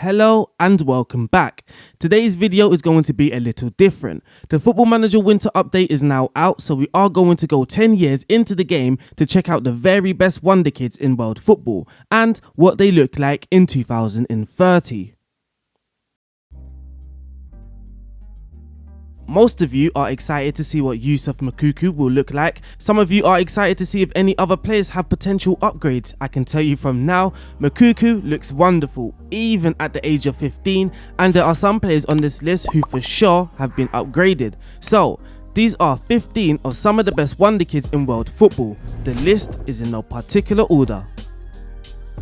Hello and welcome back. Today's video is going to be a little different. The Football Manager Winter Update is now out, so we are going to go 10 years into the game to check out the very best Wonderkids in world football and what they look like in 2030. Most of you are excited to see what Moukoko will look like. Some of you are excited to see if any other players have potential upgrades. I can tell you from now, Moukoko looks wonderful, even at the age of 15, and there are some players on this list who for sure have been upgraded. So, these are 15 of some of the best Wonderkids in world football. The list is in no particular order.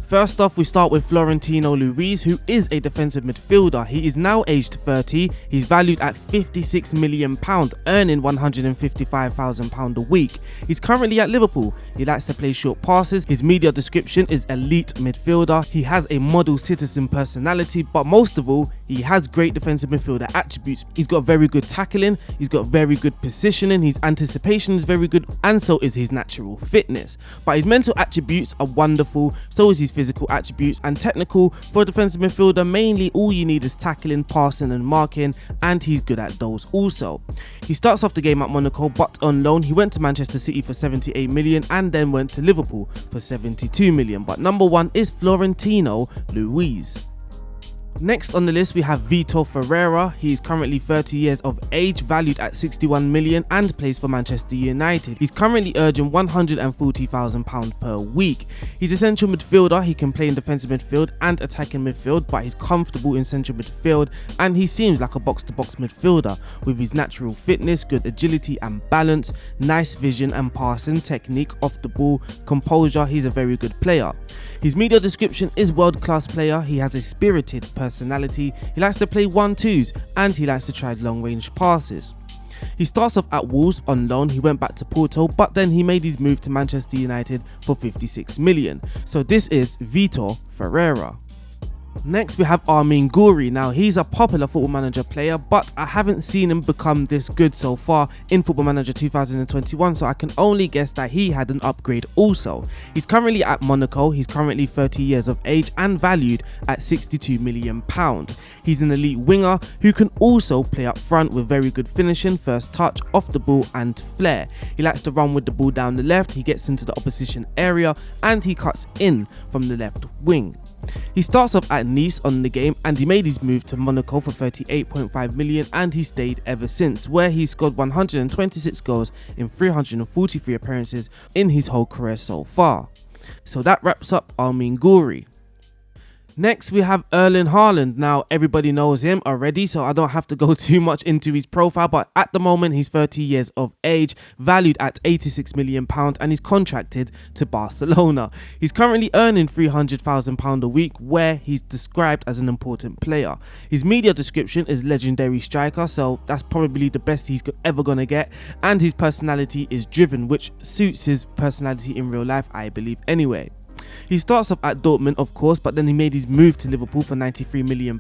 First off, we start with Florence Louise, who is a defensive midfielder. He is now aged 30, he's valued at £56 million, earning £155,000 a week. He's currently at Liverpool, he likes to play short passes, his media description is elite midfielder, he has a model citizen personality, but most of all, he has great defensive midfielder attributes. He's got very good tackling, he's got very good positioning, his anticipation is very good, and so is his natural fitness. But his mental attributes are wonderful, so is his physical attributes, and technical for a defensive midfielder. Mainly all you need is tackling, passing and marking, and he's good at those also. He starts off the game at Monaco, but on loan he went to Manchester City for 78 million and then went to Liverpool for 72 million. But number one is Florence Louise. Next on the list we have VITO FERREIRA. He is currently 30 years of age, valued at 61 million and plays for Manchester United. He's currently earning £140,000 per week. He's a central midfielder, he can play in defensive midfield and attacking midfield, but he's comfortable in central midfield and he seems like a box-to-box midfielder with his natural fitness, good agility and balance, nice vision and passing technique, off the ball, composure. He's a very good player. His media description is world-class player, he has a spirited personality, he likes to play 1-2s and he likes to try long range passes. He starts off at Wolves on loan, he went back to Porto, but then he made his move to Manchester United for 56 million. So this is VITO FERREIRA. Next we have AMIN GURI. Now he's a popular Football Manager player, but I haven't seen him become this good so far in Football Manager 2021, so I can only guess that he had an upgrade also. He's currently at Monaco, he's currently 30 years of age and valued at £62 million. He's an elite winger who can also play up front with very good finishing, first touch, off the ball and flair. He likes to run with the ball down the left, he gets into the opposition area and he cuts in from the left wing. He starts off at Nice on the game and he made his move to Monaco for 38.5 million and he stayed ever since, where he scored 126 goals in 343 appearances in his whole career so far. So that wraps up AMIN GURI. Next we have HARLAND. Now everybody knows him already, so I don't have to go too much into his profile, but at the moment he's 30 years of age, valued at £86 million and he's contracted to Barcelona. He's currently earning £300,000 a week, where he's described as an important player. His media description is legendary striker, so that's probably the best he's ever gonna get, and his personality is driven, which suits his personality in real life, I believe anyway. He starts off at Dortmund of course, but then he made his move to Liverpool for £93 million.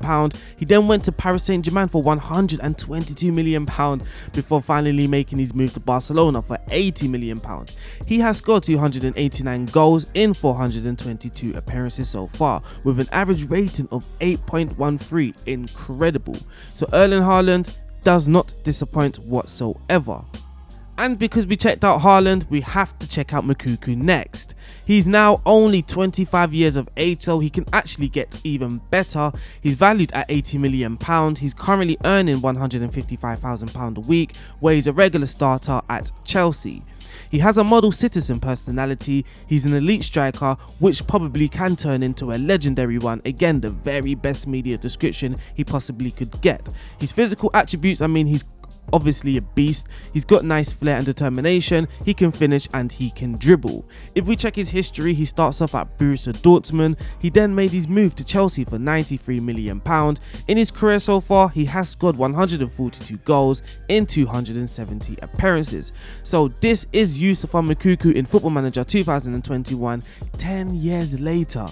He then went to Paris Saint-Germain for £122 million before finally making his move to Barcelona for £80 million. He has scored 289 goals in 422 appearances so far, with an average rating of 8.13. Incredible. So HARLAND does not disappoint whatsoever. And because we checked out HARLAND, we have to check out Moukoko next. He's now only 25 years of age, so he can actually get even better. He's valued at £80 million. He's currently earning £155,000 a week, where he's a regular starter at Chelsea. He has a model citizen personality, he's an elite striker, which probably can turn into a legendary one. Again, the very best media description he possibly could get. His physical attributes, he's obviously a beast, he's got nice flair and determination, he can finish and he can dribble. If we check his history, he starts off at Borussia Dortmund, he then made his move to Chelsea for £93 million. In his career so far, he has scored 142 goals in 270 appearances. So this is Youssoufa Moukoko in Football Manager 2021, 10 years later.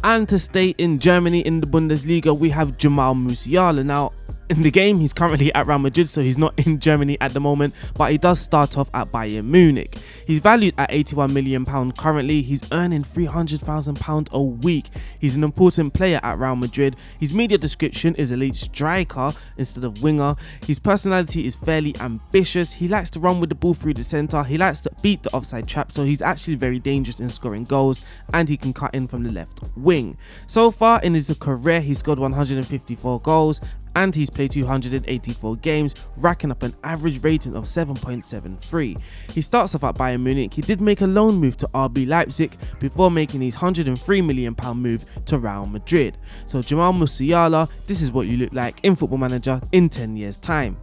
And to stay in Germany in the Bundesliga, we have Jamaal Musayala. Now, in the game. He's currently at Real Madrid, so he's not in Germany at the moment, but he does start off at Bayern Munich. He's valued at £81 million currently. He's earning £300,000 a week. He's an important player at Real Madrid. His media description is elite striker instead of winger. His personality is fairly ambitious. He likes to run with the ball through the centre. He likes to beat the offside trap, so he's actually very dangerous in scoring goals, and he can cut in from the left wing. So far in his career, he's scored 154 goals and he's played 284 games, racking up an average rating of 7.73. He starts off at Bayern Munich. He did make a loan move to RB Leipzig before making his £103 million move to Real Madrid. So Jamaal Musayala, this is what you look like in Football Manager in 10 years time.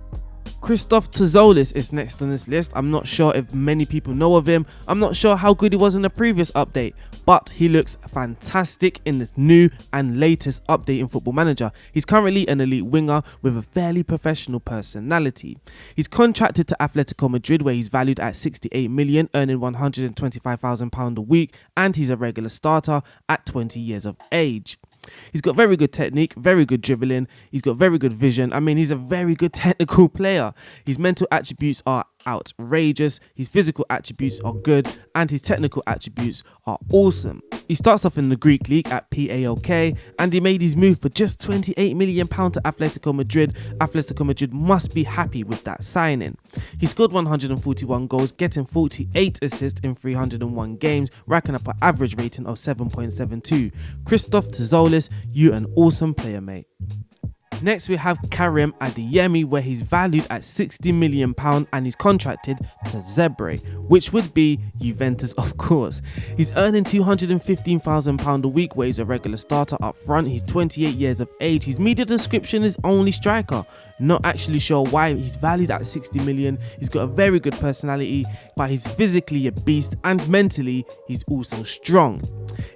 Christoph Terzolis is next on this list. I'm not sure if many people know of him. I'm not sure how good he was in the previous update, but he looks fantastic in this new and latest update in Football Manager. He's currently an elite winger with a fairly professional personality. He's contracted to Atletico Madrid, where he's valued at 68 million, earning £125,000 a week, and he's a regular starter at 20 years of age. He's got very good technique, very good dribbling, he's got very good vision. I mean, he's a very good technical player. His mental attributes are outrageous, his physical attributes are good, and his technical attributes are awesome. He starts off in the Greek league at PAOK, and he made his move for just £28 million to Atletico Madrid. Atletico Madrid must be happy with that signing. He scored 141 goals, getting 48 assists in 301 games, racking up an average rating of 7.72. Christoph Terzolis, you an awesome player, mate. Next we have Karim Adeyemi, where he's valued at £60 million and he's contracted to Zebre, which would be Juventus, of course. He's earning £215,000 a week, where he's a regular starter up front. He's 28 years of age. His media description is only striker. Not actually sure why. He's valued at 60 million. He's got a very good personality, but he's physically a beast, and mentally he's also strong.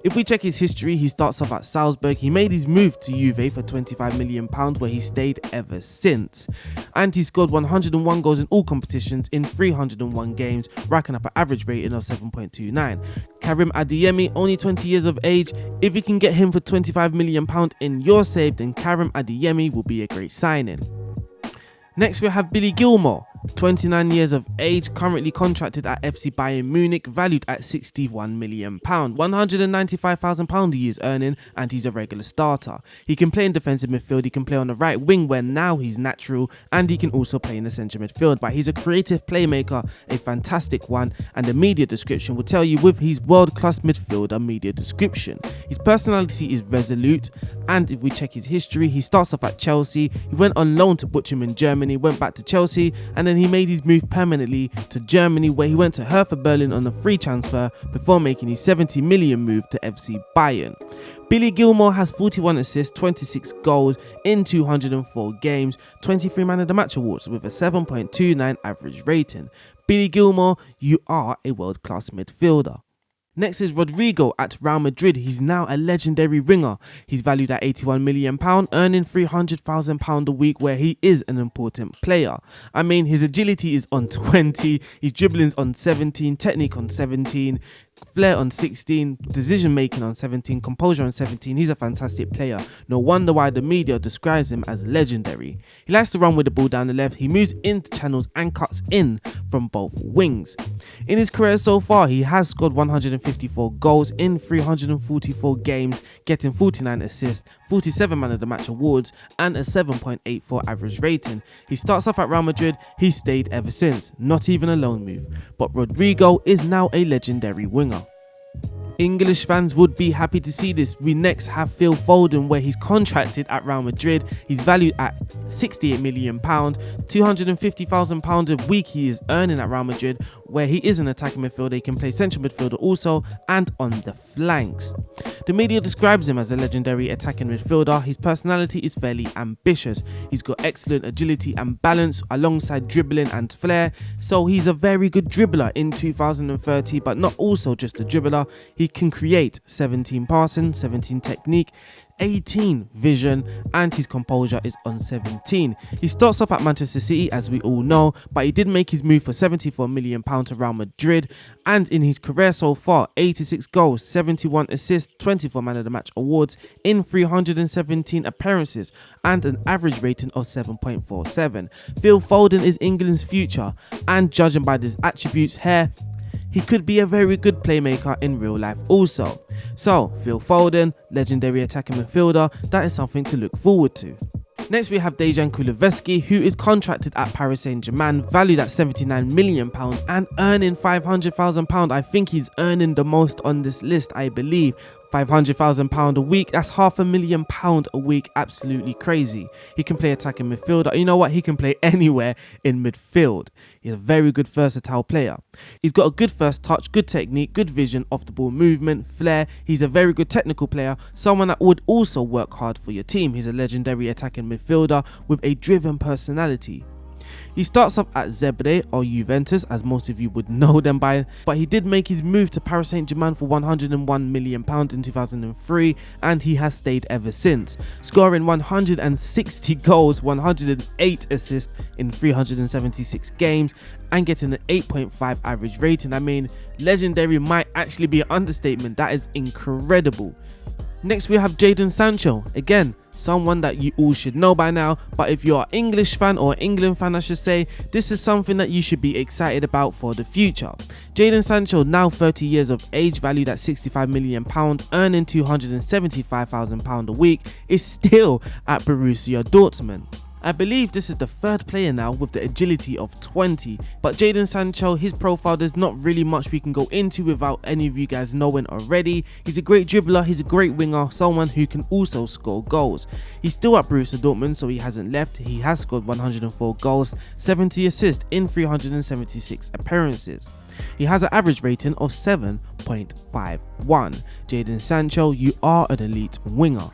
If we check his history, he starts off at Salzburg. He made his move to Juve for £25 million, where he stayed ever since. And he scored 101 goals in all competitions in 301 games, racking up an average rating of 7.29. Karim Adeyemi, only 20 years of age. If you can get him for £25 million in your save, then Karim Adeyemi will be a great signing. Next we have Billy Gilmour, 29 years of age, currently contracted at FC Bayern Munich, valued at £61 million. £195,000 he is earning, and he's a regular starter. He can play in defensive midfield, he can play on the right wing where now he's natural, and he can also play in the centre midfield. But he's a creative playmaker, a fantastic one, and the media description will tell you with his world-class midfielder media description. His personality is resolute, and if we check his history, he starts off at Chelsea, he went on loan to Bochum in Germany, went back to Chelsea, and then he made his move permanently to Germany, where he went to Hertha Berlin on a free transfer before making his 70 million move to FC Bayern. Billy Gilmour has 41 assists, 26 goals in 204 games, 23 Man of the Match awards with a 7.29 average rating. Billy Gilmour, you are a world-class midfielder. Next is Rodrigo at Real Madrid. He's now a legendary winger. He's valued at £81 million, earning £300,000 a week, where he is an important player. I mean, his agility is on 20, his dribbling's on 17, technique on 17, flair on 16, decision making on 17, composure on 17. He's a fantastic player. No wonder why the media describes him as legendary. He likes to run with the ball down the left. He moves into channels and cuts in from both wings. In his career so far, he has scored 154 goals in 344 games, getting 49 assists, 47 Man of the Match awards, and a 7.84 average rating. He starts off at Real Madrid. He's stayed ever since, not even a loan move. But Rodrigo is now a legendary winger. English fans would be happy to see this. We next have Phil Foden, where he's contracted at Real Madrid. He's valued at £68 million, £250,000 a week he is earning at Real Madrid, where he is an attacking midfielder. He can play central midfielder also, and on the flanks. The media describes him as a legendary attacking midfielder. His personality is fairly ambitious. He's got excellent agility and balance alongside dribbling and flair. So he's a very good dribbler in 2030, but not also just a dribbler. He can create 17 passing, 17 technique, 18 vision, and his composure is on 17. He starts off at Manchester City, as we all know, but he did make his move for £74 million to Real Madrid, and in his career so far, 86 goals, 71 assists, 24 man of the match awards in 317 appearances, and an average rating of 7.47. Phil Foden is England's future, and judging by his attributes here, he could be a very good playmaker in real life also. So, Phil Foden, legendary attacking midfielder, that is something to look forward to. Next we have Dejan Kulusevski, who is contracted at Paris Saint-Germain, valued at £79 million and earning £500,000. I think he's earning the most on this list, I believe. £500,000 a week, that's £500,000 a week, absolutely crazy. He can play attacking midfielder. You know what, he can play anywhere in midfield. He's a very good versatile player. He's got a good first touch, good technique, good vision, off the ball movement, flair. He's a very good technical player, someone that would also work hard for your team. He's a legendary attacking midfielder with a driven personality. He starts off at Zebre or Juventus, as most of you would know them by, but he did make his move to Paris Saint-Germain for £101 million in 2003, and he has stayed ever since, scoring 160 goals, 108 assists in 376 games, and getting an 8.5 average rating. I mean, legendary might actually be an understatement. That is incredible. Next we have Jaden Sancho, again someone that you all should know by now, but if you're an English fan, or England fan I should say, this is something that you should be excited about for the future. Jaden Sancho, now 30 years of age, valued at £65 million, earning £275,000 a week, is still at Borussia Dortmund. I believe this is the third player now with the agility of 20, but Jaden Sancho, his profile, there's not really much we can go into without any of you guys knowing already. He's a great dribbler, he's a great winger, someone who can also score goals. He's still at Borussia Dortmund, so he hasn't left. He has scored 104 goals, 70 assists in 376 appearances. He has an average rating of 7.51. Jaden Sancho, you are an elite winger.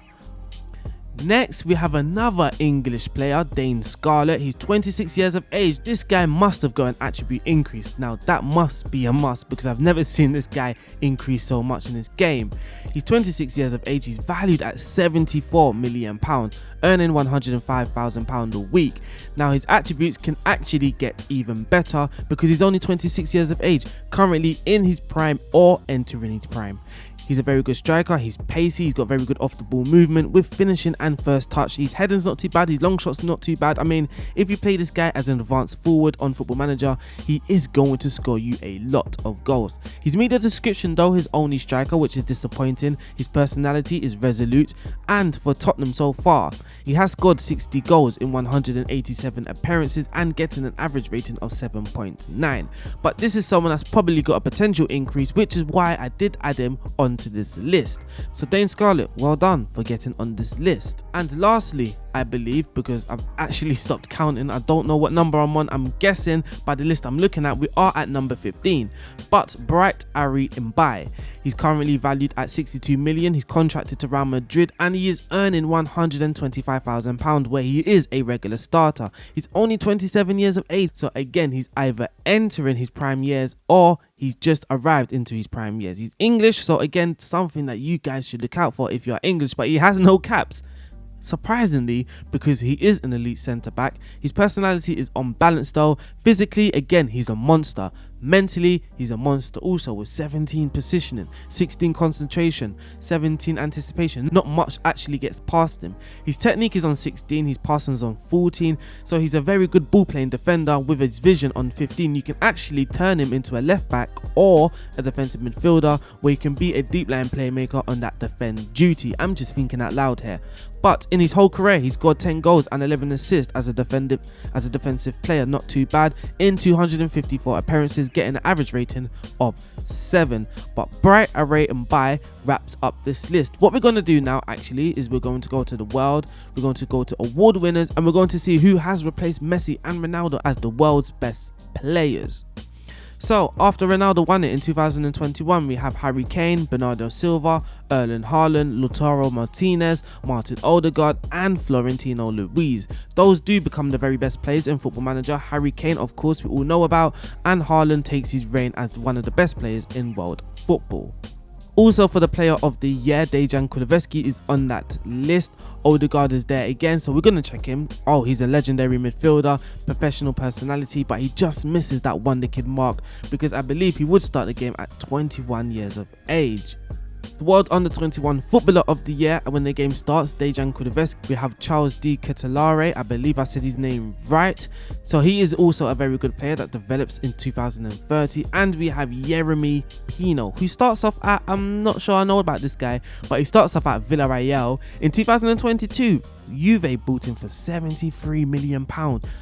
Next we have another English player, Dane Scarlett. He's 26 years of age. This guy must have got an attribute increase. Now that must be a must, because I've never seen this guy increase so much in this game. He's 26 years of age. He's valued at £74 million, earning £105,000 a week. Now his attributes can actually get even better, because he's only 26 years of age, currently in his prime or entering his prime. He's a very good striker, he's pacey, he's got very good off the ball movement with finishing and first touch. His heading's not too bad, his long shot's not too bad. I mean, if you play this guy as an advanced forward on Football Manager, he is going to score you a lot of goals. His media description though, his only striker, which is disappointing. His personality is resolute, and for Tottenham so far, he has scored 60 goals in 187 appearances and getting an average rating of 7.9. But this is someone that's probably got a potential increase, which is why I did add him onto this list. So Dane Scarlett, well done for getting on this list. And lastly, I believe, because I've actually stopped counting, I don't know what number I'm on, I'm guessing by the list I'm looking at, we are at number 15, but Bright Ari Mbai. He's currently valued at £62 million, he's contracted to Real Madrid, and he is earning £125,000 where he is a regular starter. He's only 27 years of age, so again, he's either entering his prime years or he's just arrived into his prime years. He's English, so again, something that you guys should look out for if you're English, but he has no caps. Surprisingly, because he is an elite centre back. His personality is unbalanced though. Physically, again, he's a monster. Mentally, he's a monster also, with 17 positioning, 16 concentration, 17 anticipation. Not much actually gets past him. His technique is on 16, his passing is on 14, so he's a very good ball playing defender with his vision on 15. You can actually turn him into a left back or a defensive midfielder, where you can be a deep line playmaker on that defend duty. I'm just thinking out loud here. But in his whole career, he's scored 10 goals and 11 assists as a defensive player. Not too bad in 254 appearances, getting an average rating of 7. But Bright Array and Bai wraps up this list. What we're going to do now actually is we're going to go to the world, we're going to go to award winners, and we're going to see who has replaced Messi and Ronaldo as the world's best players. So, after Ronaldo won it in 2021, we have Harry Kane, Bernardo Silva, Erling Haaland, Lautaro Martinez, Martin Odegaard, and Florentino Louise. Those do become the very best players in Football Manager. Harry Kane, of course, we all know about, and Haaland takes his reign as one of the best players in world football. Also for the player of the year, Dejan Kulusevski is on that list. Odegaard is there again, so we're going to check him. Oh, he's a legendary midfielder, professional personality, but he just misses that wonder kid mark because I believe he would start the game at 21 years of age. The World Under-21 Footballer of the Year, and when the game starts, Dejan Kulusevski. We have Charles D. Ketelare, I believe I said his name right. So he is also a very good player that develops in 2030. And we have Yeremy Pino, who starts off at, I'm not sure I know about this guy, but he starts off at Villarreal. In 2022, Juve bought him for £73 million.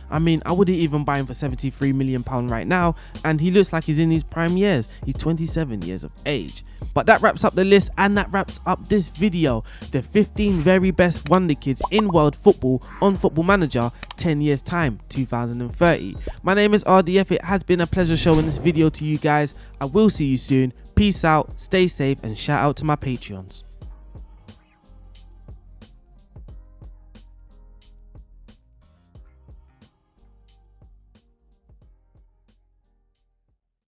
I mean, I wouldn't even buy him for £73 million right now, and he looks like he's in his prime years. He's 27 years of age. But that wraps up the list, and that wraps up this video. The 15 very best wonder kids in world football on Football Manager 10 years time, 2030. My name is RDF. It has been a pleasure showing this video to you guys. I will see you soon. Peace out, stay safe, and shout out to my Patreons.